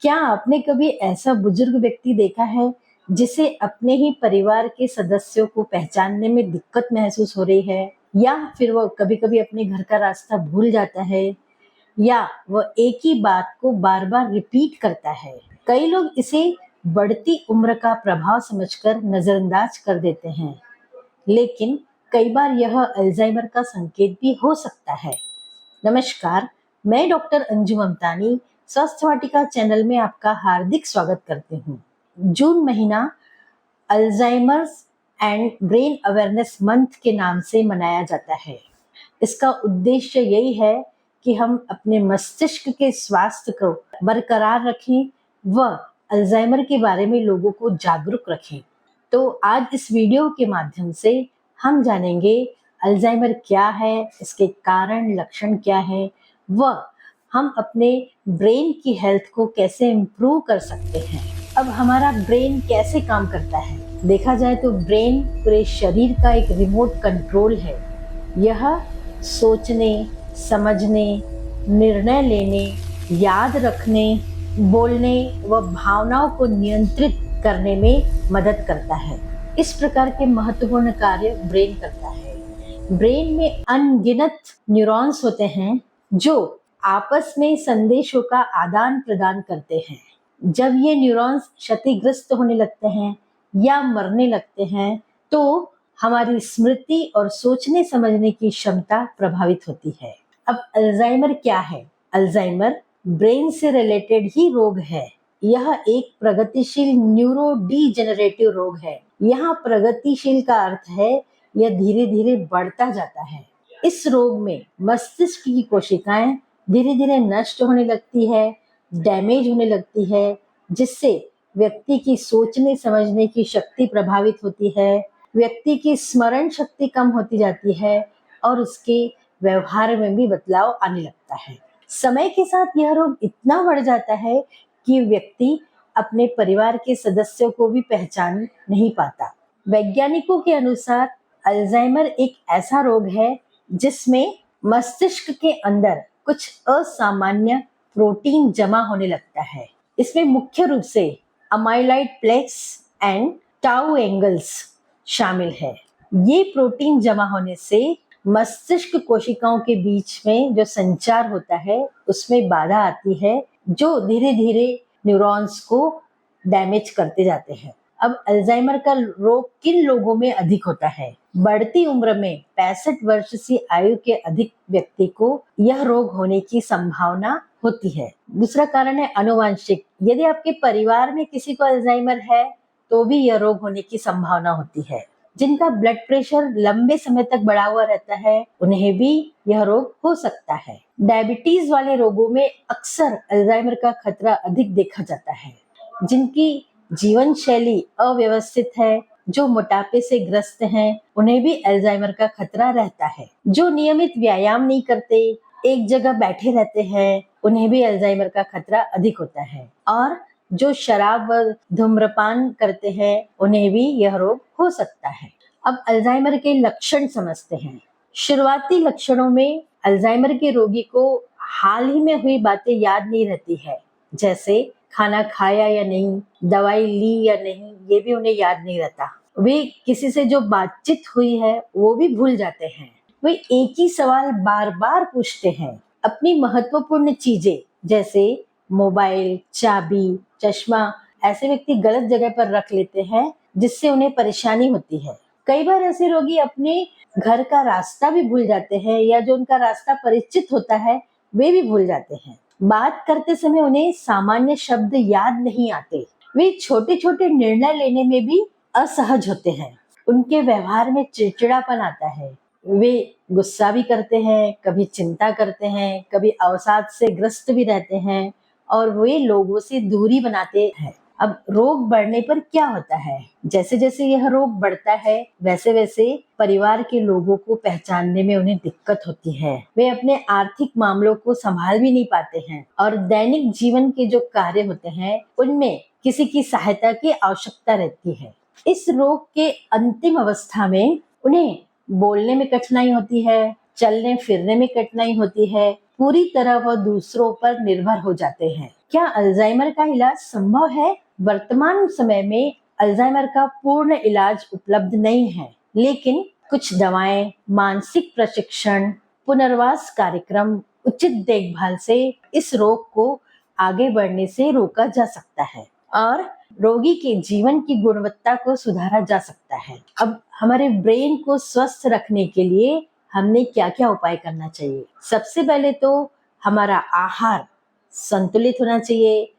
क्या आपने कभी ऐसा बुजुर्ग व्यक्ति देखा है जिसे अपने ही परिवार के सदस्यों को पहचानने में दिक्कत महसूस हो रही है, या फिर वो कभी-कभी अपने घर का रास्ता भूल जाता है, या वह एक ही बात को बार-बार रिपीट करता है? कई लोग इसे बढ़ती उम्र का प्रभाव समझकर नजरअंदाज कर देते हैं, लेकिन कई बार यह अल्जाइमर का संकेत भी हो सकता है। नमस्कार, मैं डॉक्टर अंजू ममतानी स्वस्थ वाटिका चैनल में आपका हार्दिक स्वागत करती हूँ। जून महीना Alzheimer's and brain awareness month के नाम से मनाया जाता है। इसका उद्देश्य यही है कि हम अपने मस्तिष्क के स्वास्थ्य को बरकरार रखें व अल्जाइमर के बारे में लोगों को जागरूक रखें। तो आज इस वीडियो के माध्यम से हम जानेंगे अल्जाइमर क्या है, इसके कारण, लक्षण क्या है व हम अपने ब्रेन की हेल्थ को कैसे इम्प्रूव कर सकते हैं। अब हमारा ब्रेन कैसे काम करता है? देखा जाए तो ब्रेन पूरे शरीर का एक रिमोट कंट्रोल है। यह सोचने, समझने, निर्णय लेने, याद रखने, बोलने व भावनाओं को नियंत्रित करने में मदद करता है। इस प्रकार के महत्वपूर्ण कार्य ब्रेन करता है। ब्रेन में अनगिनत न्यूरॉन्स होते हैं जो आपस में संदेशों का आदान प्रदान करते हैं। जब ये न्यूरॉन्स क्षतिग्रस्त होने लगते हैं या मरने लगते हैं तो हमारी स्मृति और सोचने समझने की क्षमता प्रभावित होती है। अब अल्जाइमर क्या है? अल्जाइमर ब्रेन से रिलेटेड ही रोग है। यह एक प्रगतिशील न्यूरो डीजेनरेटिव रोग है। यहाँ प्रगतिशील का अर्थ है यह धीरे धीरे बढ़ता जाता है। इस रोग में मस्तिष्क की कोशिकाएं धीरे धीरे नष्ट होने लगती है, डैमेज होने लगती है, जिससे व्यक्ति की सोचने समझने की शक्ति प्रभावित होती है, व्यक्ति की स्मरण शक्ति कम होती जाती है और उसके व्यवहार में भी बदलाव आने लगता है। समय के साथ यह रोग इतना बढ़ जाता है कि व्यक्ति अपने परिवार के सदस्यों को भी पहचान नहीं पाता। वैज्ञानिकों के अनुसार अल्जाइमर एक ऐसा रोग है जिसमें मस्तिष्क के अंदर कुछ असामान्य प्रोटीन जमा होने लगता है। इसमें मुख्य रूप से amyloid plaques and tau angles शामिल है। ये प्रोटीन जमा होने से मस्तिष्क कोशिकाओं के बीच में जो संचार होता है उसमें बाधा आती है, जो धीरे धीरे न्यूरॉन्स को डैमेज करते जाते हैं। अब अल्जाइमर का रोग किन लोगों में अधिक होता है? बढ़ती उम्र में 65 वर्ष से आयु के अधिक व्यक्ति को यह रोग होने की संभावना होती है। दूसरा कारण है आनुवंशिक। यदि आपके परिवार में किसी को अल्जाइमर है तो भी यह रोग होने की संभावना होती है। जिनका ब्लड प्रेशर लंबे समय तक बढ़ा हुआ रहता है उन्हें भी यह रोग हो सकता है। डायबिटीज वाले रोगों में अक्सर अल्जाइमर का खतरा अधिक देखा जाता है। जिनकी जीवन शैली अव्यवस्थित है, जो मोटापे से ग्रस्त हैं, उन्हें भी अल्जाइमर का खतरा रहता है। जो नियमित व्यायाम नहीं करते, एक जगह बैठे रहते हैं, उन्हें भी अल्जाइमर का खतरा अधिक होता है। और जो शराब व धूम्रपान करते हैं उन्हें भी यह रोग हो सकता है। अब अल्जाइमर के लक्षण समझते हैं। शुरुआती लक्षणों में अल्जाइमर के रोगी को हाल ही में हुई बातें याद नहीं रहती है, जैसे खाना खाया या नहीं, दवाई ली या नहीं, ये भी उन्हें याद नहीं रहता। वे किसी से जो बातचीत हुई है वो भी भूल जाते हैं। वे एक ही सवाल बार बार पूछते हैं। अपनी महत्वपूर्ण चीजें जैसे मोबाइल, चाबी, चश्मा ऐसे व्यक्ति गलत जगह पर रख लेते हैं, जिससे उन्हें परेशानी होती है। कई बार ऐसे रोगी अपने घर का रास्ता भी भूल जाते हैं, या जो उनका रास्ता परिचित होता है वे भी भूल जाते हैं। बात करते समय उन्हें सामान्य शब्द याद नहीं आते। वे छोटे छोटे निर्णय लेने में भी असहज होते हैं। उनके व्यवहार में चिड़चिड़ापन आता है। वे गुस्सा भी करते हैं, कभी चिंता करते हैं, कभी अवसाद से ग्रस्त भी रहते हैं और वे लोगों से दूरी बनाते हैं। अब रोग बढ़ने पर क्या होता है? जैसे जैसे यह रोग बढ़ता है वैसे वैसे परिवार के लोगों को पहचानने में उन्हें दिक्कत होती है। वे अपने आर्थिक मामलों को संभाल भी नहीं पाते हैं और दैनिक जीवन के जो कार्य होते हैं उनमें किसी की सहायता की आवश्यकता रहती है। इस रोग के अंतिम अवस्था में उन्हें बोलने में कठिनाई होती है, चलने फिरने में कठिनाई होती है, पूरी तरह वह दूसरों पर निर्भर हो जाते हैं। क्या अल्जाइमर का इलाज संभव है? वर्तमान समय में अल्जाइमर का पूर्ण इलाज उपलब्ध नहीं है, लेकिन कुछ दवाएं, मानसिक प्रशिक्षण, पुनर्वास कार्यक्रम, उचित देखभाल से इस रोग को आगे बढ़ने से रोका जा सकता है और रोगी के जीवन की गुणवत्ता को सुधारा जा सकता है। अब हमारे ब्रेन को स्वस्थ रखने के लिए हमने क्या-क्या उपाय करना चाहिए? सबसे पहले तो हमारा आहार संतुलित होना चाहिए।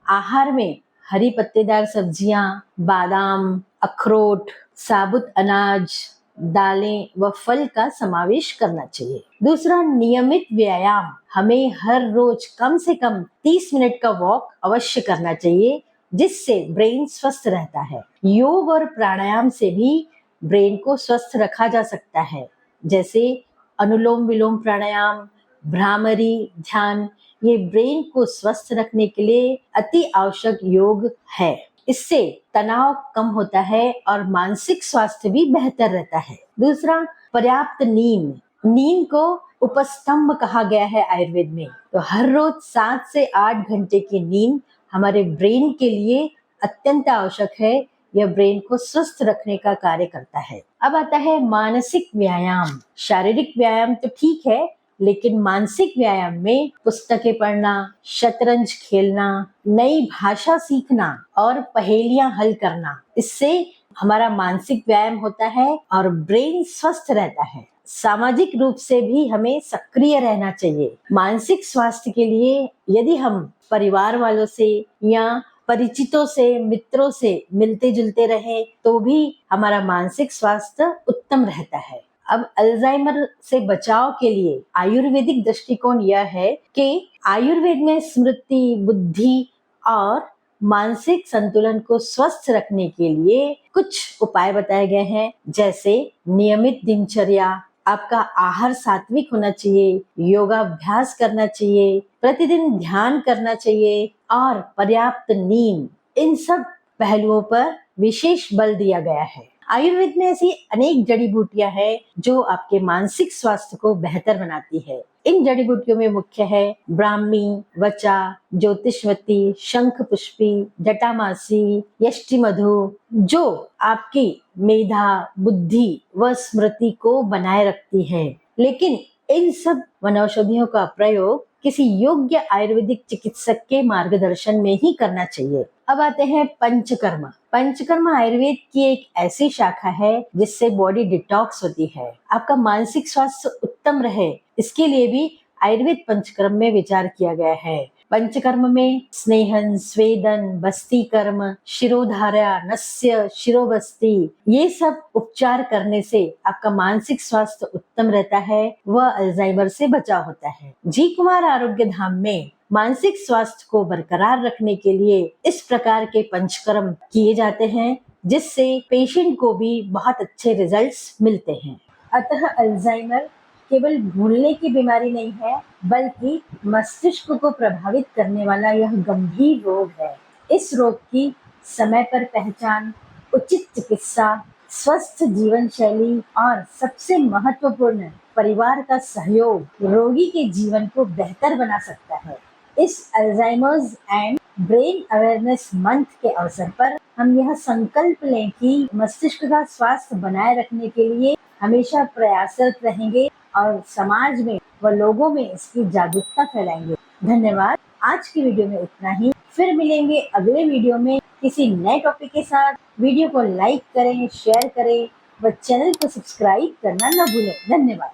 आहार में हरी पत्तेदार सब्जियां, बादाम, अखरोट, साबुत अनाज, दालें व फल का समावेश करना चाहिए। दूसरा, नियमित व्यायाम। हमें हर रोज कम से कम 30 मिनट का वॉक अवश्य करना चाहिए, जिससे ब्रेन स्वस्थ रहता है। योग और प्राणायाम से भी ब्रेन को स्वस्थ रखा जा सकता है, जैसे अनुलोम विलोम प्राणायाम, भ्रामरी ध्यान। ये ब्रेन को स्वस्थ रखने के लिए अति आवश्यक योग है। इससे तनाव कम होता है और मानसिक स्वास्थ्य भी बेहतर रहता है। दूसरा, पर्याप्त नींद। नींद को उपस्तंभ कहा गया है आयुर्वेद में। तो हर रोज 7 से 8 घंटे की नींद हमारे ब्रेन के लिए अत्यंत आवश्यक है। यह ब्रेन को स्वस्थ रखने का कार्य करता है। अब आता है मानसिक व्यायाम। शारीरिक व्यायाम तो ठीक है, लेकिन मानसिक व्यायाम में पुस्तकें पढ़ना, शतरंज खेलना, नई भाषा सीखना और पहेलियां हल करना, इससे हमारा मानसिक व्यायाम होता है और ब्रेन स्वस्थ रहता है। सामाजिक रूप से भी हमें सक्रिय रहना चाहिए। मानसिक स्वास्थ्य के लिए यदि हम परिवार वालों से या परिचितों से, मित्रों से मिलते जुलते रहे तो भी हमारा मानसिक स्वास्थ्य उत्तम रहता है। अब अल्जाइमर से बचाव के लिए आयुर्वेदिक दृष्टिकोण यह है कि आयुर्वेद में स्मृति, बुद्धि और मानसिक संतुलन को स्वस्थ रखने के लिए कुछ उपाय बताए गए हैं, जैसे नियमित दिनचर्या, आपका आहार सात्विक होना चाहिए, योगाभ्यास करना चाहिए, प्रतिदिन ध्यान करना चाहिए और पर्याप्त नींद। इन सब पहलुओं पर विशेष बल दिया गया है। आयुर्वेद में ऐसी अनेक जड़ी बूटियां हैं जो आपके मानसिक स्वास्थ्य को बेहतर बनाती है। इन जड़ी बूटियों में मुख्य है ब्राह्मी, वचा, ज्योतिषवती, शंख पुष्पी, जटामासी, यष्टि मधु, जो आपकी मेधा, बुद्धि व स्मृति को बनाए रखती है। लेकिन इन सब वनौषधियों का प्रयोग किसी योग्य आयुर्वेदिक चिकित्सक के मार्गदर्शन में ही करना चाहिए। अब आते हैं पंचकर्म। पंचकर्म आयुर्वेद की एक ऐसी शाखा है जिससे बॉडी डिटॉक्स होती है। आपका मानसिक स्वास्थ्य उत्तम रहे, इसके लिए भी आयुर्वेद पंचकर्म में विचार किया गया है। पंचकर्म में स्नेहन, स्वेदन, बस्ती कर्म, शिरोधारा, नस्य, शिरोबस्ती, ये सब उपचार करने से आपका मानसिक स्वास्थ्य उत्तम रहता है व अल्जाइमर से बचाव होता है। जी कुमार आरोग्य धाम में मानसिक स्वास्थ्य को बरकरार रखने के लिए इस प्रकार के पंचकर्म किए जाते हैं, जिससे पेशेंट को भी बहुत अच्छे रिजल्ट्स मिलते हैं। अतः अल्जाइमर केवल भूलने की बीमारी नहीं है, बल्कि मस्तिष्क को प्रभावित करने वाला यह गंभीर रोग है। इस रोग की समय पर पहचान, उचित चिकित्सा, स्वस्थ जीवन शैली और सबसे महत्वपूर्ण परिवार का सहयोग रोगी के जीवन को बेहतर बना सकता है। इस Alzheimer's and brain awareness month के अवसर पर हम यह संकल्प लें कि मस्तिष्क का स्वास्थ्य बनाए रखने के लिए हमेशा प्रयासरत रहेंगे और समाज में व लोगों में इसकी जागरूकता फैलाएंगे। धन्यवाद। आज की वीडियो में इतना ही। फिर मिलेंगे अगले वीडियो में किसी नए टॉपिक के साथ। वीडियो को लाइक करें, शेयर करें व चैनल को सब्सक्राइब करना न भूलें। धन्यवाद।